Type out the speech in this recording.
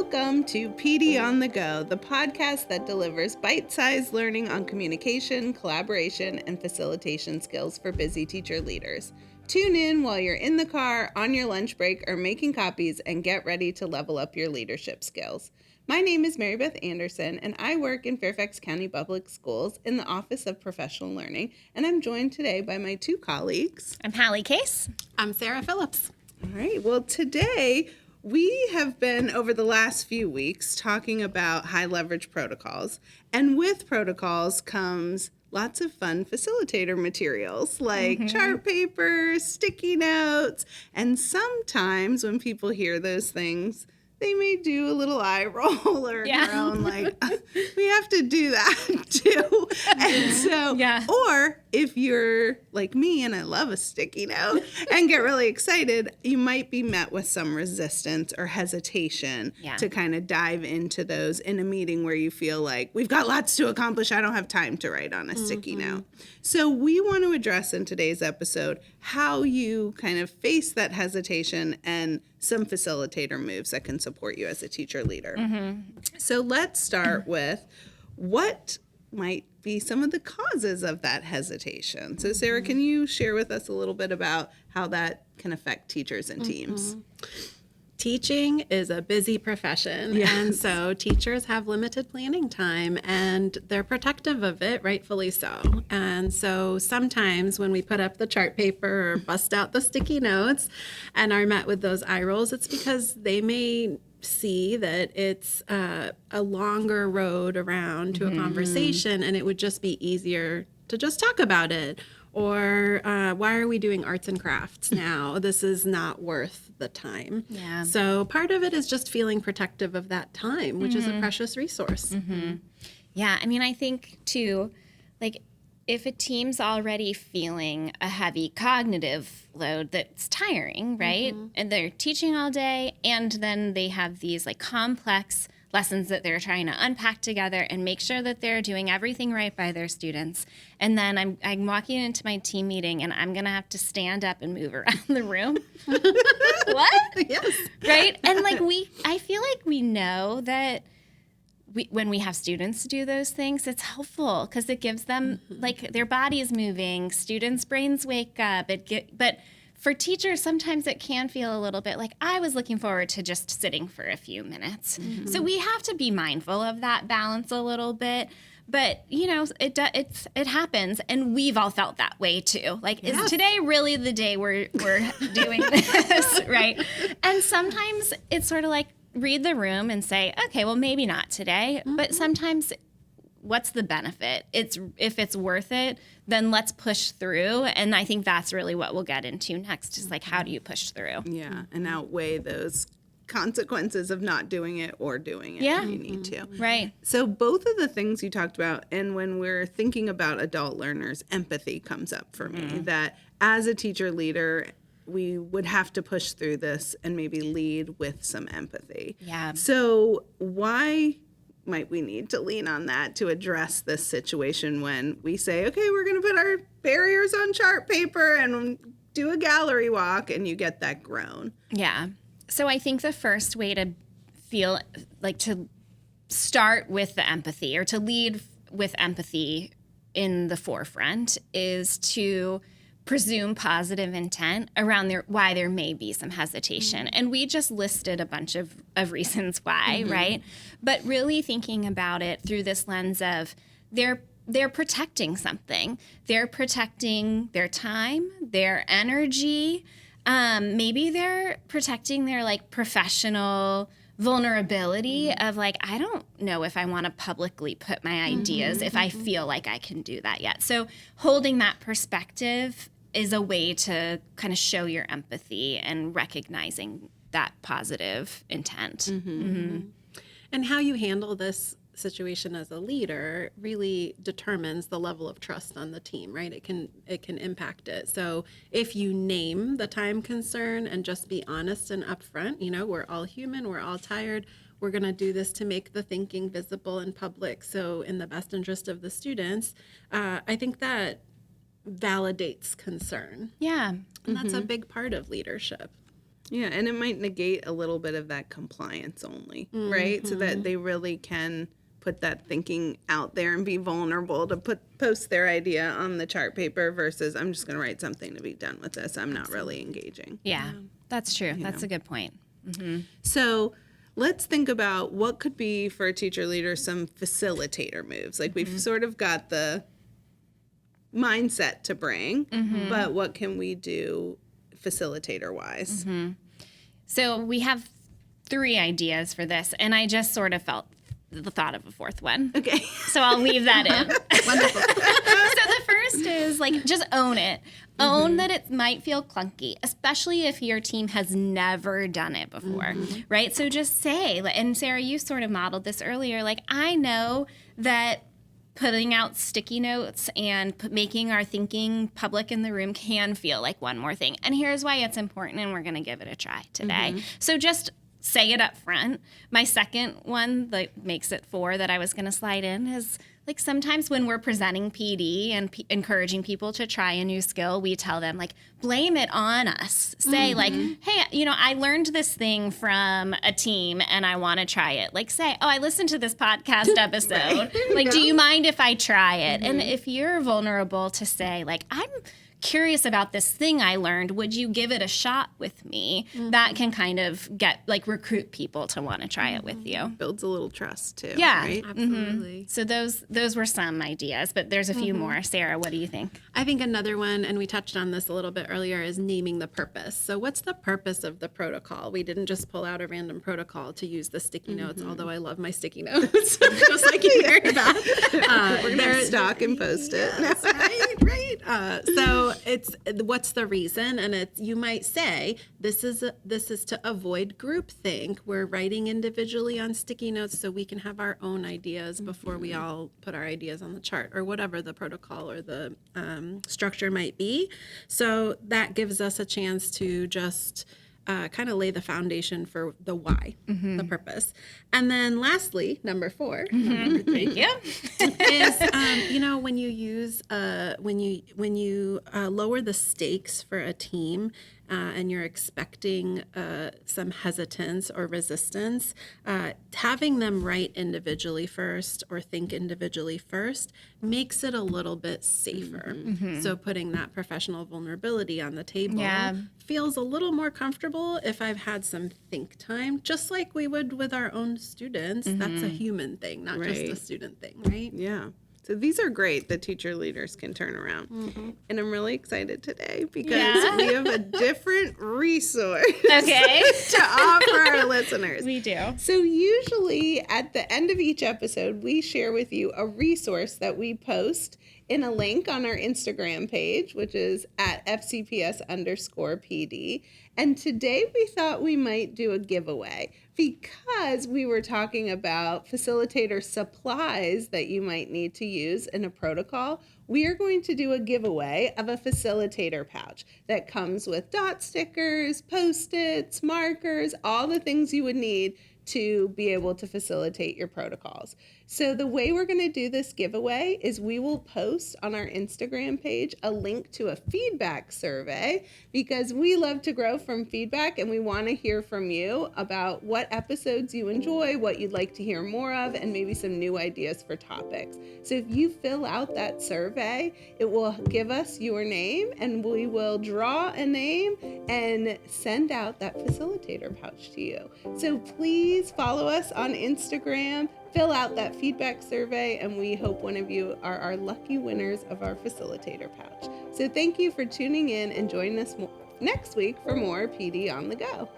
Welcome to PD on the Go, the podcast that delivers bite-sized learning on communication, collaboration, and facilitation skills for busy teacher leaders. Tune in while you're in the car, on your lunch break, or making copies, and get ready to level up your leadership skills. My name is Mary Beth Anderson, and I work in Fairfax County Public Schools in the Office of Professional Learning, and I'm joined today by my two colleagues. I'm Hallie Case. I'm Sarah Phillips. All right, well, today we have been, over the last few weeks, talking about high leverage protocols. And with protocols comes lots of fun facilitator materials like chart paper, sticky notes. And sometimes when people hear those things, they may do a little eye roll or groan like, we have to do that too. And so, or if you're like me and I love a sticky note and get really excited, you might be met with some resistance or hesitation to kind of dive into those in a meeting where you feel like we've got lots to accomplish. I don't have time to write on a sticky note. So we want to address in today's episode how you kind of face that hesitation and some facilitator moves that can support you as a teacher leader. So let's start with what might be some of the causes of that hesitation. So Sarah, can you share with us a little bit about how that can affect teachers and teams? Teaching is a busy profession, and so teachers have limited planning time, and they're protective of it, rightfully so. And so sometimes when we put up the chart paper or bust out the sticky notes and are met with those eye rolls, it's because they may see that it's a longer road around to a conversation, and it would just be easier to just talk about it. Or why are we doing arts and crafts now? This is not worth the time. Yeah. So part of it is just feeling protective of that time, which is a precious resource. Yeah, I mean, I think too, like if a team's already feeling a heavy cognitive load that's tiring, right? And they're teaching all day, and then they have these like complex lessons that they're trying to unpack together and make sure that they're doing everything right by their students. And then I'm walking into my team meeting and I'm going to have to stand up and move around the room. What? Yes. Right? And like I feel like we know that when we have students do those things, it's helpful because it gives them like their body is moving, students' brains wake up. But for teachers, sometimes it can feel a little bit like I was looking forward to just sitting for a few minutes. So we have to be mindful of that balance a little bit. But, you know, it happens, and we've all felt that way too. Like, is today really the day we're doing this, right? And sometimes it's sort of like read the room and say, okay, well, maybe not today. But sometimes what's the benefit? If it's worth it, then let's push through. And I think that's really what we'll get into next is like, how do you push through? Yeah, and outweigh those consequences of not doing it or doing it when you need to. Right. So both of the things you talked about, and when we're thinking about adult learners, empathy comes up for me, that as a teacher leader, we would have to push through this and maybe lead with some empathy. Yeah. So why might we need to lean on that to address this situation when we say, okay, we're going to put our barriers on chart paper and do a gallery walk, and you get that groan? Yeah. So I think the first way to feel like to start with the empathy or to lead with empathy in the forefront is to presume positive intent around why there may be some hesitation. And we just listed a bunch of reasons why, right? But really thinking about it through this lens of they're protecting something. They're protecting their time, their energy. Maybe they're protecting their like professional vulnerability of like, I don't know if I want to publicly put my ideas if I feel like I can do that yet. So holding that perspective is a way to kind of show your empathy and recognizing that positive intent. And how you handle this situation as a leader really determines the level of trust on the team, right? It can impact it. So if you name the time concern and just be honest and upfront, you know, we're all human, we're all tired, we're going to do this to make the thinking visible in public, so in the best interest of the students, I think that validates concern. Yeah. And that's a big part of leadership. Yeah, and it might negate a little bit of that compliance only, right? So that they really can put that thinking out there and be vulnerable to post their idea on the chart paper versus I'm just going to write something to be done with this. I'm not really engaging. Yeah, that's true. That's a good point. So let's think about what could be for a teacher leader some facilitator moves. Like we've sort of got the mindset to bring, but what can we do facilitator wise? So we have 3 ideas for this, and I just sort of felt the thought of a 4th one. Okay. So I'll leave that in. Wonderful. So the first is like just own it. Own that it might feel clunky, especially if your team has never done it before, right? So just say, and Sarah, you sort of modeled this earlier, like I know that putting out sticky notes and making our thinking public in the room can feel like one more thing. And here's why it's important, and we're going to give it a try today. So just say it up front. My second one that makes it 4 that I was going to slide in is like sometimes when we're presenting PD and encouraging people to try a new skill, we tell them like, blame it on us. Say like, hey, I learned this thing from a team and I want to try it. Like say, oh, I listened to this podcast episode. Like, do you mind if I try it? And if you're vulnerable to say like, I'm curious about this thing I learned, would you give it a shot with me? That can kind of recruit people to want to try it with you. Builds a little trust too. Yeah, right? Absolutely. So those were some ideas, but there's a few more. Sarah, what do you think? I think another one, and we touched on this a little bit earlier, is naming the purpose. So what's the purpose of the protocol? We didn't just pull out a random protocol to use the sticky notes, although I love my sticky notes, just like you heard about. We're going to stock and post it. Yes, right. So it's what's the reason, and you might say this is to avoid groupthink. We're writing individually on sticky notes so we can have our own ideas before we all put our ideas on the chart or whatever the protocol or the structure might be. So that gives us a chance to just kind of lay the foundation for the why, the purpose. And then lastly, number 4, number 3, is when you use when you lower the stakes for a team and you're expecting some hesitance or resistance, having them write individually first or think individually first makes it a little bit safer. So putting that professional vulnerability on the table feels a little more comfortable if I've had some think time, just like we would with our own students. That's a human thing, not just a student thing, right? Yeah. So these are great that teacher leaders can turn around. And I'm really excited today because we have a different resource to offer our listeners. We do. So usually at the end of each episode, we share with you a resource that we post in a link on our Instagram page, which is at FCPS_PD. And today we thought we might do a giveaway because we were talking about facilitator supplies that you might need to use in a protocol. We are going to do a giveaway of a facilitator pouch that comes with dot stickers, Post-its, markers, all the things you would need to be able to facilitate your protocols. So the way we're going to do this giveaway is we will post on our Instagram page a link to a feedback survey because we love to grow from feedback and we want to hear from you about what episodes you enjoy, what you'd like to hear more of, and maybe some new ideas for topics. So if you fill out that survey, it will give us your name and we will draw a name and send out that facilitator pouch to you. So please follow us on Instagram, fill out that feedback survey, and we hope one of you are our lucky winners of our facilitator pouch. So thank you for tuning in and join us next week for more PD on the Go.